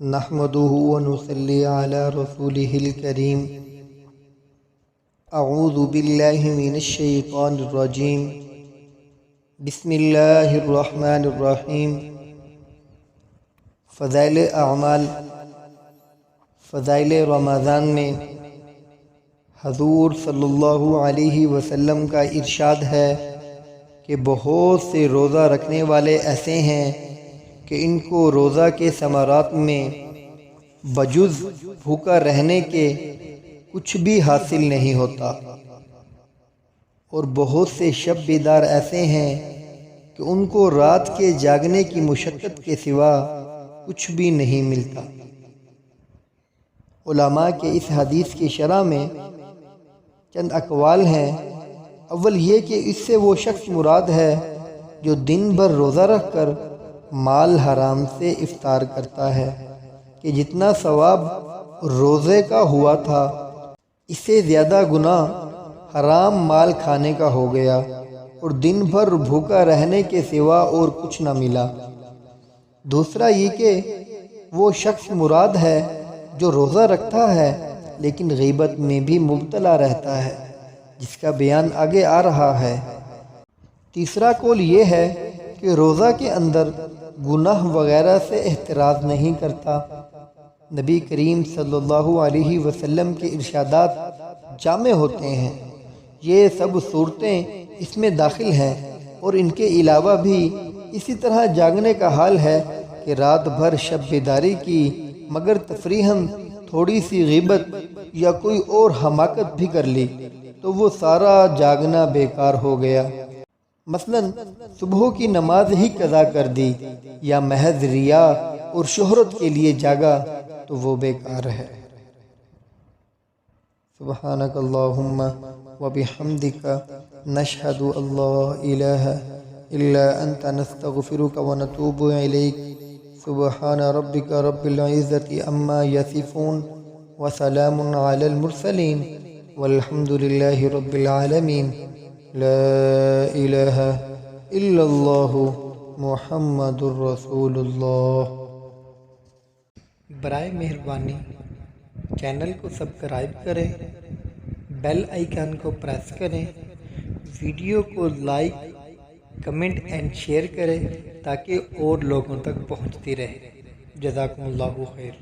نحمده ونصلي على رسوله الكريم اعوذ باللہ من الشیطان الرجیم بسم اللہ الرحمن الرحیم فضائل اعمال فضائل رمضان میں حضور صلی اللہ علیہ وسلم کا ارشاد ہے کہ بہت سے روزہ رکھنے والے ایسے ہیں کہ ان کو روزہ کے ثمرات میں بجز بھوکا رہنے کے کچھ بھی حاصل نہیں ہوتا، اور بہت سے شب بیدار ایسے ہیں کہ ان کو رات کے جاگنے کی مشقت کے سوا کچھ بھی نہیں ملتا۔ علماء کے اس حدیث کی شرح میں چند اقوال ہیں۔ اول یہ کہ اس سے وہ شخص مراد ہے جو دن بھر روزہ رکھ کر مال حرام سے افطار کرتا ہے کہ جتنا ثواب روزے کا ہوا تھا اس سے زیادہ گناہ حرام مال کھانے کا ہو گیا اور دن بھر بھوکا رہنے کے سوا اور کچھ نہ ملا۔ دوسرا یہ کہ وہ شخص مراد ہے جو روزہ رکھتا ہے لیکن غیبت میں بھی مبتلا رہتا ہے، جس کا بیان آگے آ رہا ہے۔ تیسرا قول یہ ہے کہ روزہ کے اندر گناہ وغیرہ سے احتراز نہیں کرتا۔ نبی کریم صلی اللہ علیہ وسلم کے ارشادات جامع ہوتے ہیں، یہ سب صورتیں اس میں داخل ہیں، اور ان کے علاوہ بھی اسی طرح جاگنے کا حال ہے کہ رات بھر شب بیداری کی مگر تفریحاً تھوڑی سی غیبت یا کوئی اور حماقت بھی کر لی تو وہ سارا جاگنا بیکار ہو گیا۔ مثلا صبح کی نماز ہی قضا کر دی یا محض ریا اور شہرت کے لیے جاگا تو وہ بیکار ہے۔ سبحانک اللہم وبحمدک نشہد ان لا الہ الا انت نستغفرک ونتوب الیک۔ سبحان ربک رب العزت عما یصفون وسلام علی المرسلین والحمد للہ رب العالمین۔ لا الہ الا اللہ محمد الرسول اللہ۔ برائے مہربانی چینل کو سبسکرائب کریں، بیل آئیکن کو پریس کریں، ویڈیو کو لائک، کمنٹ اینڈ شیئر کریں تاکہ اور لوگوں تک پہنچتی رہے۔ جزاکم اللہ خیر۔